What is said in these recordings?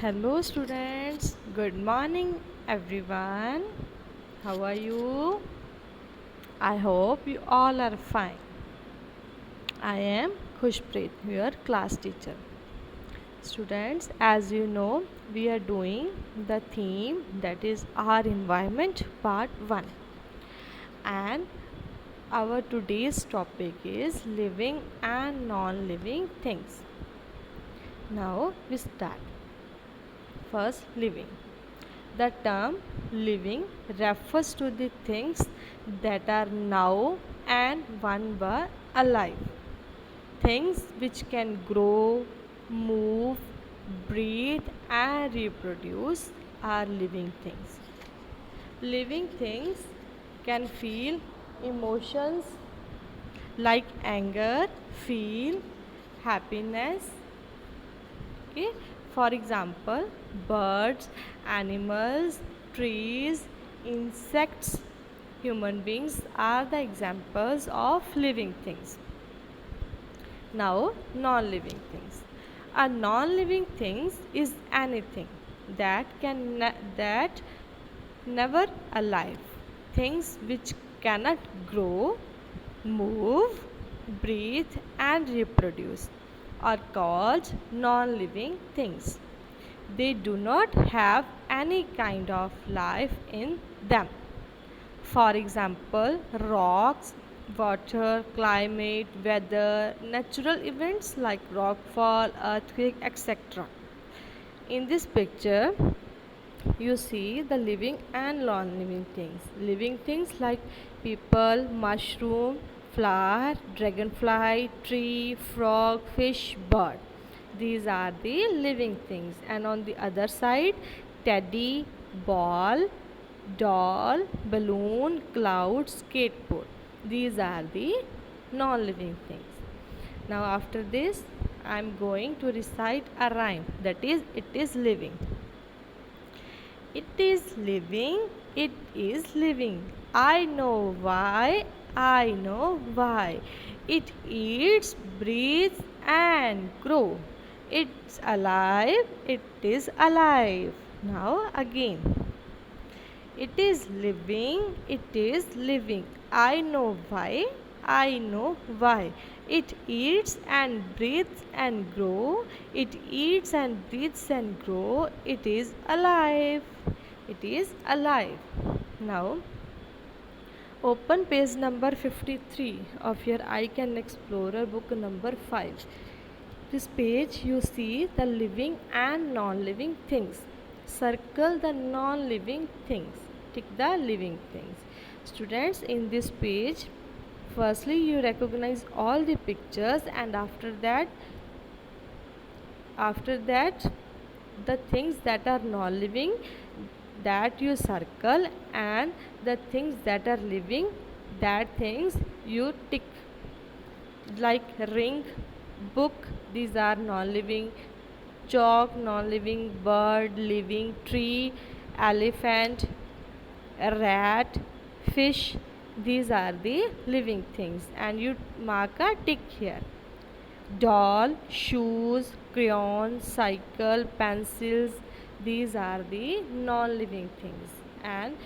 Hello, students. Good morning, everyone. How are you? I hope you all are fine. I am Khushpreet, your class teacher. Students, as you know, we are doing the theme that is our environment part 1. And our today's topic is living and non living things. Now we start. First, living. The term living refers to the things that are now and one were alive. Things which can grow, move, breathe, and reproduce are living things. Living things can feel emotions like anger, feel happiness. Okay, for example, birds, animals, trees, insects, human beings are the examples of living things. Now, non-living things. A non-living things is anything that never alive. Things which cannot grow, move, breathe, and reproduce are called non-living things. They do not have any kind of life in them. For example, rocks, water, climate, weather, natural events like rockfall, earthquake, etc. In this picture, you see the living and non-living things. Living things like people, mushroom, flower, dragonfly, tree, frog, fish, bird. These are the living things. And on the other side, teddy, ball, doll, balloon, cloud, skateboard. These are the non-living things. Now after this, I am going to recite a rhyme, that is, it is living. It is living, it is living. I know why, I know why. It eats, breathes, and grows. It's alive, it is alive. Now again. It is living, it is living. I know why, I know why. It eats and breathes and grow. It eats and breathes and grow. It is alive. It is alive. Now, open page number 53 of your I Can Explorer book number 5. This page you see the living and non-living things. Circle the non-living things. Tick the living things. Students, in this page, firstly you recognize all the pictures, and after that the things that are non-living, that you circle, and the things that are living, that things you tick. Like ring, book, these are non-living. Chalk, non-living. Bird, living. Tree, elephant, rat, fish, these are the living things, and you mark a tick here. Doll, shoes, crayons, cycle, pencils, these are the non-living things, and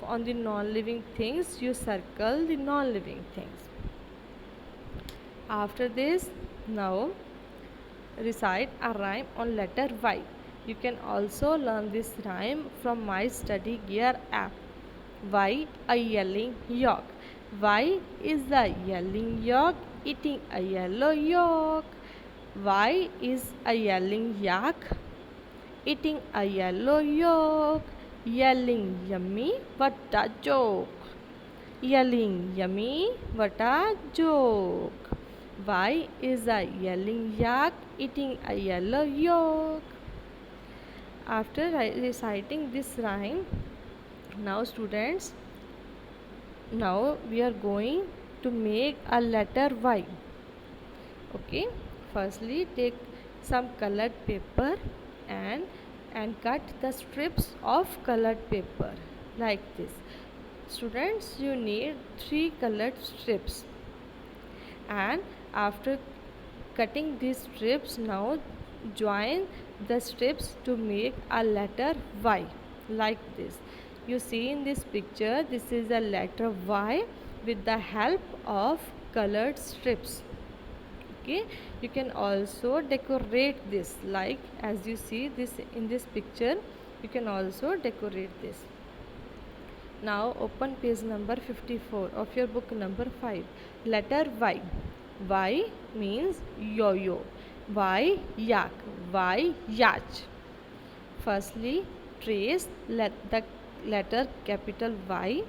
on the non-living things you circle the non-living things. After this, now recite a rhyme on letter Y. You can also learn this rhyme from My Study Gear app. Y, a yelling yolk. Y is a yelling yolk eating a yellow yolk. Y is a yelling yak eating a yellow yolk. Yelling yummy, what a joke. Yelling yummy, what a joke. Y is a yelling yak eating a yellow yolk. After reciting this rhyme, now students, now we are going to make a letter Y. Okay, firstly take some colored paper and cut the strips of colored paper like this. Students, you need 3 colored strips, and after cutting these strips, now join the strips to make a letter Y, like this. You see in this picture, this is a letter Y with the help of colored strips. Okay, you can also decorate this, like as you see this in this picture, you can also decorate this. Now open page number 54 of your book number 5. Letter Y. Y means yo-yo. Y yak. Y yach. Firstly, trace the letter capital Y,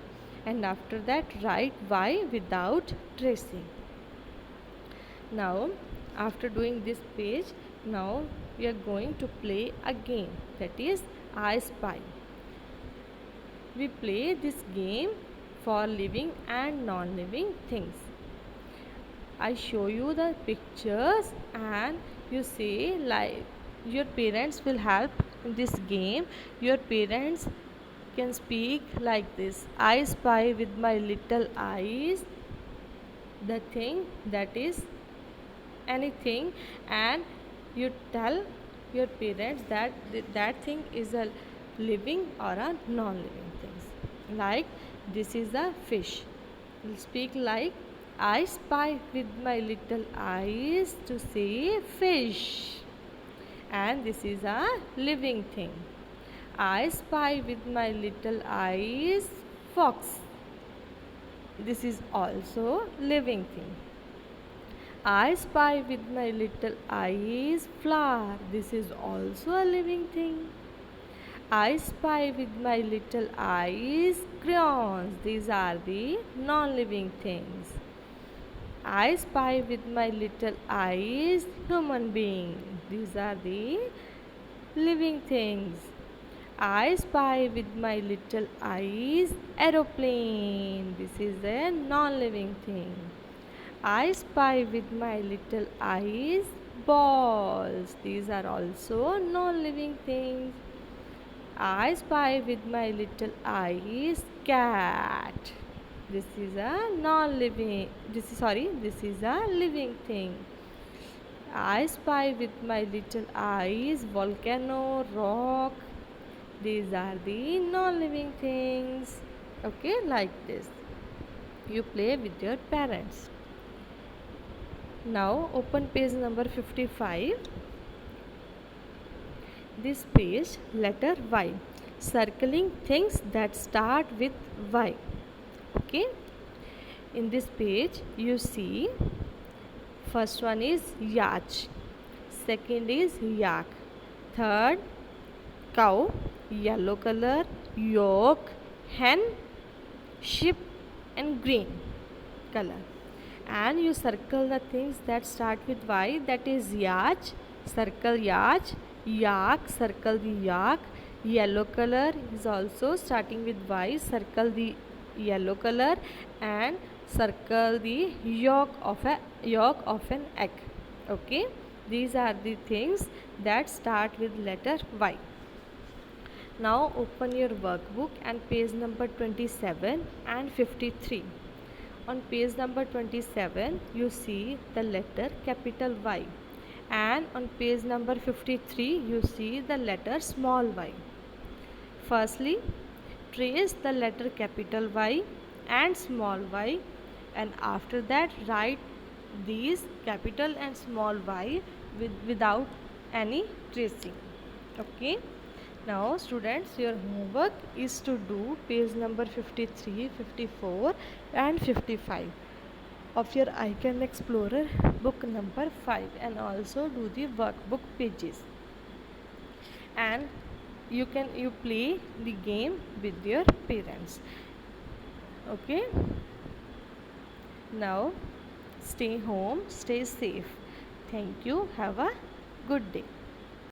and after that write Y without tracing. Now after doing this page, now we are going to play a game, that is I Spy. We play this game for living and non-living things. I show you the pictures and you say, like, your parents will help in this game. Your parents can speak like this: I spy with my little eyes the thing that is anything, and you tell your parents that that thing is a living or a non-living thing. Like, this is a fish. You'll speak like, I spy with my little eyes to see fish. And this is a living thing. I spy with my little eyes fox. This is also living thing. I spy with my little eyes flower. This is also a living thing. I spy with my little eyes crayons. These are the non-living things. I spy with my little eyes human being. These are the living things. I spy with my little eyes aeroplane. This is a non-living thing. I spy with my little eyes balls. These are also non-living things. I spy with my little eyes cat. This is a non-living. This is a living thing. I spy with my little eyes volcano, rock. These are the non-living things. Okay, like this. You play with your parents. Now open page number 55. This page, letter Y, circling things that start with Y. Okay, in this page you see, first one is yach, second is yak, third cow, yellow color, yolk, hen, sheep, and green color. And you circle the things that start with Y, that is yach, circle yach, yak, circle the yak, yellow color is also starting with Y, circle the yellow color, and circle the yolk of an egg. Okay, these are the things that start with letter Y. Now open your workbook and page number 27 and 53. On page number 27 you see the letter capital Y, and on page number 53 you see the letter small y. Firstly, trace the letter capital Y and small y, and after that write these capital and small y without any tracing. Okay. Now students, your homework is to do page number 53, 54 and 55 of your Icon Explorer book number 5, and also do the workbook pages. And you play the game with your parents. Okay. Now stay home, stay safe. Thank you. Have a good day.